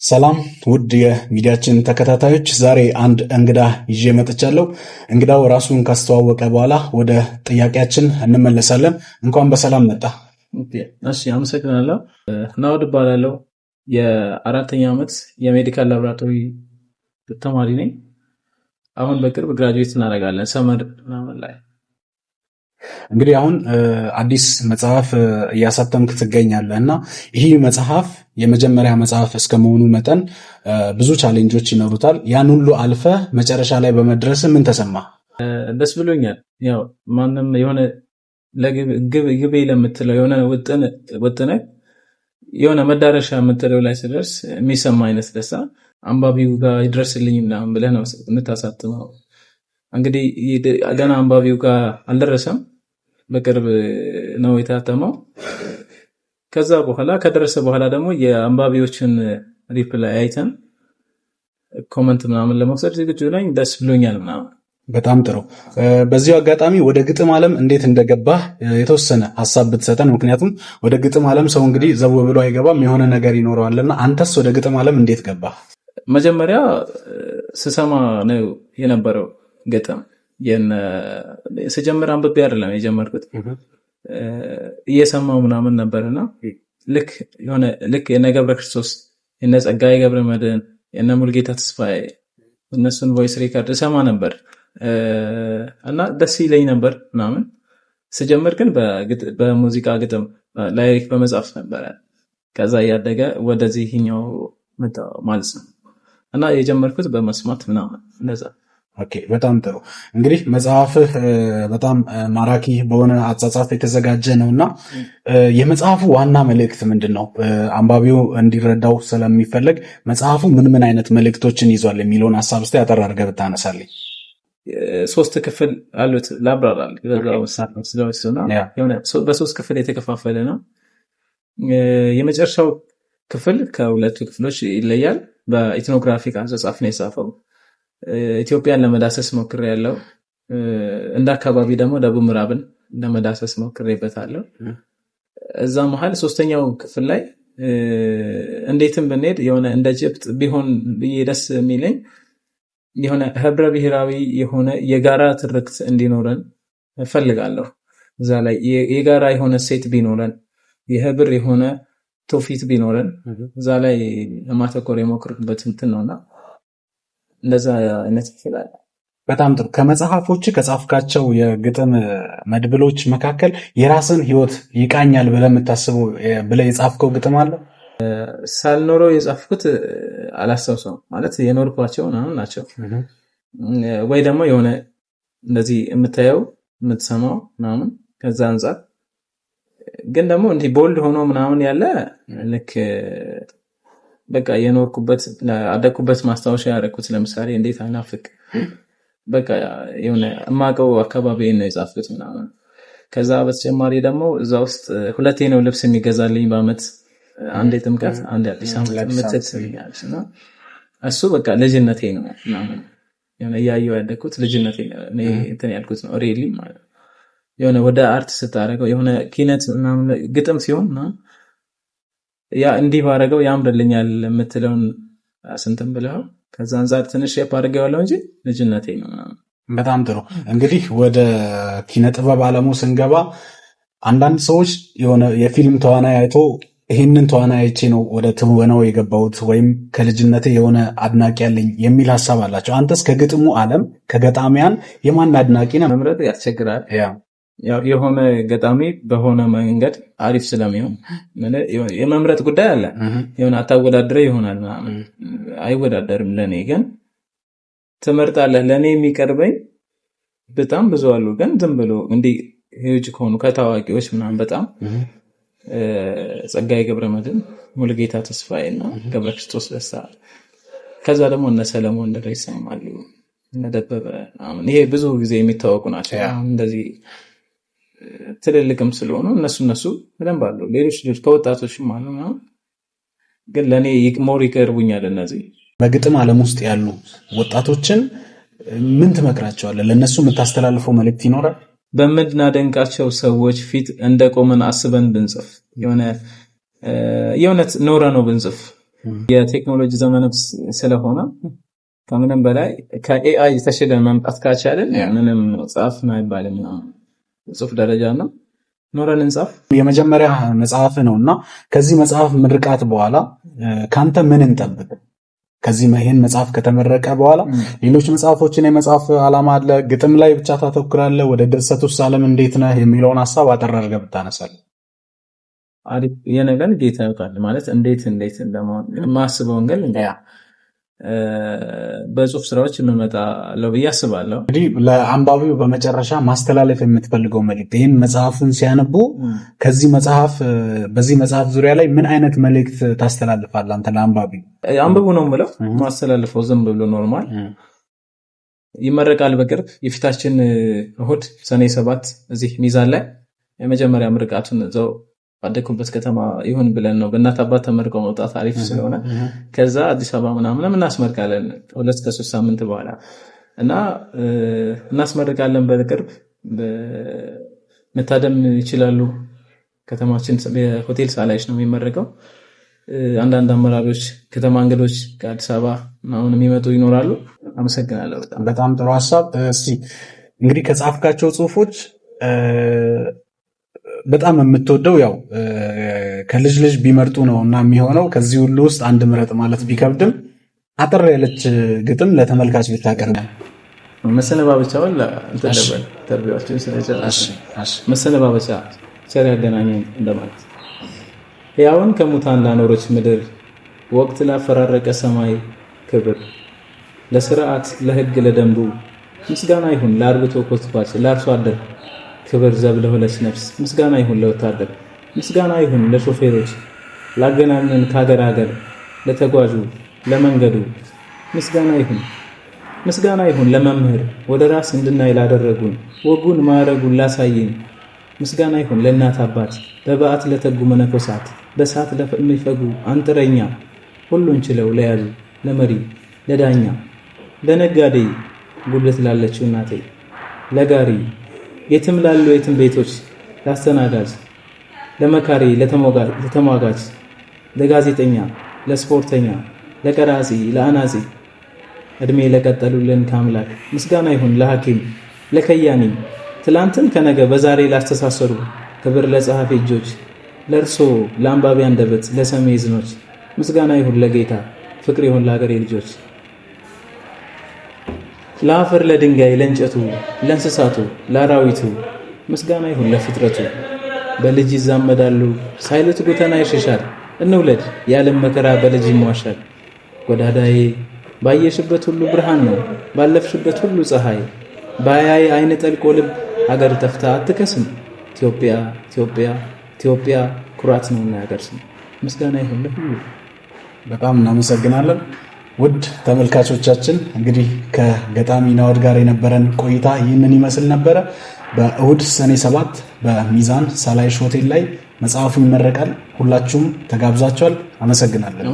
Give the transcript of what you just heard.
ሰላም ውድ የሚዲያችን ተከታታዮች፣ ዛሬ አንድ እንግዳ ይዤ መጥቻለሁ። እንግዳው ራሱን ካስተዋወቀ በኋላ ወደ ጥያቄያችን እንመለሳለን። እንኳን በሰላም መጣ። እሺ፣ አመሰግናለሁ። ናውድ እባላለሁ። የአራተኛ ዓመት የሜዲካል ላቦራቶሪ ተማሪ ነኝ። አሁን በቅርብ ግራጁዌት እናደርጋለን ሰመር ምናምን ላይ። እንግዲህ አሁን አዲስ መጽሐፍ እያሳተምክ ትገኛለህ እና ይህ መጽሐፍ የመጀመሪያ መጽሐፍ እስከመሆኑ መጠን ብዙ ቻሌንጆች ይኖሩታል። ያን ሁሉ አልፈ መጨረሻ ላይ በመድረስ ምን ተሰማ? ደስ ብሎኛል። ያው ማንም የሆነ ግቤ ለምትለው የሆነ ወጥነ የሆነ መዳረሻ የምትለው ላይ ስደርስ የሚሰማ አይነት ደስታ አንባቢው ጋር ይድረስልኝ ምናምን ብለህ ነው የምታሳትመው። እንግዲህ ገና አንባቢው ጋር አልደረሰም፣ በቅርብ ነው የታተመው። ከዛ በኋላ ከደረሰ በኋላ ደግሞ የአንባቢዎችን ሪፕላይ አይተን ኮመንት ምናምን ለመውሰድ ዝግጁ ነኝ። ደስ ብሎኛል ምናምን። በጣም ጥሩ። በዚሁ አጋጣሚ ወደ ግጥም ዓለም እንዴት እንደገባህ የተወሰነ ሀሳብ ብትሰጠን። ምክንያቱም ወደ ግጥም ዓለም ሰው እንግዲህ ዘው ብሎ አይገባም፣ የሆነ ነገር ይኖረዋልና አንተስ ወደ ግጥም ዓለም እንዴት ገባህ? መጀመሪያ ስሰማ ነው የነበረው ግጥም። ስጀምር አንብቤ አይደለም የጀመርኩት፣ እየሰማው ምናምን ነበርና ልክ የነ ገብረ ክርስቶስ የነ ጸጋዬ ገብረ መድኅን የነ ሙልጌታ ተስፋዬ እነሱን ቮይስ ሪካርድ እሰማ ነበር እና ደስ ይለኝ ነበር ምናምን። ስጀምር ግን በሙዚቃ ግጥም ላይሪክ በመጻፍ ነበረ። ከዛ እያደገ ወደዚህኛው መጣ ማለት ነው እና የጀመርኩት በመስማት ምናምን እንደዛ። ኦኬ፣ በጣም ጥሩ። እንግዲህ መጽሐፍህ በጣም ማራኪ በሆነ አጻጻፍ የተዘጋጀ ነውና የመጽሐፉ ዋና መልእክት ምንድን ነው? አንባቢው እንዲረዳው ስለሚፈለግ መጽሐፉ ምን አይነት መልእክቶችን ይዟል የሚለውን ሀሳብ ውስጥ ያጠራ አድርገህ ብታነሳልኝ። 3 ክፍል አሉት። ላብራራል በ3 ክፍል የተከፋፈለ ነው። የመጨረሻው ክፍል ከሁለቱ ክፍሎች ይለያል። በኢትኖግራፊክ አጻጻፍ ነው የጻፈው። ኢትዮጵያን ለመዳሰስ ሞክሬያለሁ። እንደ አካባቢ ደግሞ ደቡብ ምዕራብን ለመዳሰስ ሞክሬበታለሁ። እዛ መሀል 3ኛው ክፍል ላይ እንዴትም ብንሄድ የሆነ እንደ ጭብጥ ቢሆን ብዬ ደስ የሚለኝ የሆነ ህብረ ብሔራዊ የሆነ የጋራ ትርክት እንዲኖረን እፈልጋለሁ። እዛ ላይ የጋራ የሆነ ሴት ቢኖረን፣ የህብር የሆነ ትውፊት ቢኖረን እዛ ላይ ለማተኮር የሞክርበት እንትን ነውና እንደዛ አይነት ይችላል። በጣም ጥሩ። ከመጽሐፎች ከጻፍካቸው የግጥም መድብሎች መካከል የራስን ህይወት ይቃኛል ብለህ የምታስበው ብለህ የጻፍከው ግጥም አለ? ሳልኖረው የጻፍኩት አላስታውሰውም። ማለት የኖርኳቸው ናቸው ወይ ደግሞ የሆነ እንደዚህ የምታየው የምትሰማው ምናምን ከዛ አንጻር ግን ደግሞ እንዲህ ቦልድ ሆኖ ምናምን ያለ ልክ በቃ የኖርኩበት አደኩበት ማስታወሻ ያደረኩት ለምሳሌ እንዴት አይናፍቅ በቃ የሆነ እማቀው አካባቢ ነው የጻፍኩት ምናምን። ከዛ በተጨማሪ ደግሞ እዛ ውስጥ 2 ነው ልብስ የሚገዛልኝ በአመት፣ አንዴ ጥምቀት አንዴ አዲስ ዓመት ምትሰጥልኛልና እሱ በቃ ልጅነቴ ነው ምናምን የሆነ ያየው ያደኩት ልጅነቴ ነው። እኔ እንትን ያልኩት ነው ሪሊ ማለት የሆነ ወደ አርት ስታረገው የሆነ ኪነት ምናምን ግጥም ሲሆን ያ እንዲህ ባረገው ያምርልኛል የምትለውን ስንትን ብለው ከዛ አንፃር ትንሽ ያፓርገዋለሁ እንጂ ልጅነቴ ነው። በጣም ጥሩ። እንግዲህ ወደ ኪነ ጥበብ ዓለሙ ስንገባ አንዳንድ ሰዎች የሆነ የፊልም ተዋናይ አይቶ ይህንን ተዋናይ አይቼ ነው ወደ ትወናው የገባሁት ወይም ከልጅነቴ የሆነ አድናቂ ያለኝ የሚል ሀሳብ አላቸው። አንተስ ከግጥሙ ዓለም ከገጣሚያን የማን አድናቂ ነህ? መምረጥ ያስቸግራል። የሆነ ገጣሚ በሆነ መንገድ አሪፍ ስለሚሆን የመምረጥ ጉዳይ አለ። የሆነ አታወዳድረ ይሆናል ምናምን አይወዳደርም። ለኔ ግን ትመርጣለህ። ለኔ የሚቀርበኝ በጣም ብዙ አሉ። ግን ዝም ብሎ እንዲህ ሂውጅ ከሆኑ ከታዋቂዎች ምናምን በጣም ጸጋዬ ገብረ መድኅን፣ ሙልጌታ ተስፋዬና ገብረ ክርስቶስ ደስታ፣ ከዛ ደግሞ እነ ሰለሞን ደሬሳ አሉ፣ እነ ደበበ ምናምን። ይሄ ብዙ ጊዜ የሚታወቁ ናቸው። እንደዚህ ትልልቅም ስለሆኑ እነሱ በደንብ አሉ። ሌሎች ልጆች ከወጣቶችም አሉ ምናምን። ግን ለኔ ሞር ይቀርቡኛል እነዚህ። በግጥም ዓለም ውስጥ ያሉ ወጣቶችን ምን ትመክራቸዋለህ? ለነሱ የምታስተላልፈው መልእክት ይኖራል? በምናደንቃቸው ሰዎች ፊት እንደቆመን አስበን ብንጽፍ የሆነ የእውነት ኖረ ነው ብንጽፍ የቴክኖሎጂ ዘመን ስለሆነ ከምንም በላይ ከኤአይ ተሽለን መምጣት ካቻለን ምንም መጽሐፍ አይባልም ጽሁፍ ደረጃ ነው ኖረን እንጻፍ። የመጀመሪያ መጽሐፍ ነውና ከዚህ መጽሐፍ ምርቃት በኋላ ካንተ ምን እንጠብቅ? ከዚህ ይሄን መጽሐፍ ከተመረቀ በኋላ ሌሎች መጽሐፎችን የመጽሐፍ ዓላማ አለ? ግጥም ላይ ብቻ ታተኩራለህ? ወደ ድርሰት ውስጥ ዓለም እንዴት ነህ የሚለውን ሐሳብ አጠር አድርገህ ብታነሳለህ። አሪፍ የነገር ጌታ ያውቃል ማለት እንዴት እንደማን ማስበውን ግን በጽሁፍ ስራዎች የምመጣ ለብዬ አስባለሁ። እንግዲህ ለአንባቢው በመጨረሻ ማስተላለፍ የምትፈልገው መልእክት ይህን መጽሐፉን ሲያነቡ በዚህ መጽሐፍ ዙሪያ ላይ ምን አይነት መልእክት ታስተላልፋለህ አንተ ለአንባቢ? አንብቡ ነው የምለው። ማስተላለፈው ዝም ብሎ ኖርማል ይመረቃል በቅርብ የፊታችን እሁድ ሰኔ 7 እዚህ ሚዛን ላይ የመጀመሪያ ምርቃቱን እዛው ባደኩበት ከተማ ይሁን ብለን ነው በእናት አባት ተመርቀው መውጣት አሪፍ ስለሆነ ከዛ አዲስ አበባ ምናምን እናስመርቃለን 2-3 ሳምንት በኋላ እና እናስመርቃለን። በቅርብ መታደም ይችላሉ። ከተማችን በሆቴል ሳላይሽ ነው የሚመረቀው። አንዳንድ አመራሮች ከተማ እንግዶች ከአዲስ አበባ ምናምን የሚመጡ ይኖራሉ። አመሰግናለሁ። በጣም ጥሩ ሐሳብ። እስቲ እንግዲህ ከጻፍካቸው ጽሁፎች በጣም የምትወደው ያው ከልጅ ልጅ ቢመርጡ ነው እና የሚሆነው ከዚህ ሁሉ ውስጥ አንድ ምረጥ ማለት ቢከብድም አጠር ያለች ግጥም ለተመልካች ብታቀርብ። መሰነባበቻውን ለተደበል ተርቢያችን ስለጨረሰ መሰነባበቻ ቸር ያገናኘን እንደማለት ያውን ከሙታን ላኖሮች ምድር ወቅት ላፈራረቀ ሰማይ ክብር ለስርዓት ለህግ ለደንቡ ምስጋና ይሁን ለአርብቶ ኮትኳች ለአርሶ አደር ክብር ዘብ ለሆነች ነፍስ ምስጋና ይሁን ለወታደር ምስጋና ይሁን ለሾፌሮች ላገናኘን ከሀገር ሀገር ለተጓዡ ለመንገዱ ምስጋና ይሁን ለመምህር ወደ ራስ እንድናይ ላደረጉን ወጉን ማዕረጉን ላሳየን ምስጋና ይሁን ለእናት አባት በበዓት ለተጉ መነኮሳት በሳት ለሚፈጉ አንጥረኛ ሁሉን ችለው ለያዙ ለመሪ ለዳኛ ለነጋዴ ጉልት ላለችው እናቴ ለጋሪ የትም ላሉ የትም ቤቶች ላስተናጋጅ ለመካሪ ለተሟጋጅ ለጋዜጠኛ ለስፖርተኛ ለቀራጺ ለአናጺ እድሜ ለቀጠሉልን ከአምላክ ምስጋና ይሁን ለሐኪም ለከያኒ ትላንትን ከነገ በዛሬ ላስተሳሰሩ ክብር ለጸሐፊ እጆች ለእርሶ ለአንባቢ አንደበት ለሰሜ ዝኖች ምስጋና ይሁን ለጌታ ፍቅር ይሁን ለሀገሬ ልጆች ለአፈር ለድንጋይ ለእንጨቱ ለእንስሳቱ ለአራዊቱ ምስጋና ይሁን ለፍጥረቱ በልጅ ይዛመዳሉ ሳይሉት ጎተና ይሸሻል እንውለድ የዓለም መከራ በልጅ ይሟሻል ጎዳዳዬ ባየሽበት ሁሉ ብርሃን ነው ባለፍሽበት ሁሉ ፀሐይ ባያይ አይነ ጠልቆ ልብ ሀገር ተፍታ አትከስም ኢትዮጵያ ኢትዮጵያ ኢትዮጵያ ኩራት ነውና ሀገር ስም ምስጋና ይሁን ለሁሉ። በጣም እናመሰግናለን። ውድ ተመልካቾቻችን እንግዲህ ከገጣሚ ናኦድ ጋር የነበረን ቆይታ ይህንን ይመስል ነበረ። በእሁድ ሰኔ 7 በሚዛን ሳላይሽ ሆቴል ላይ መጽሐፉ ይመረቃል። ሁላችሁም ተጋብዛችኋል። አመሰግናለን።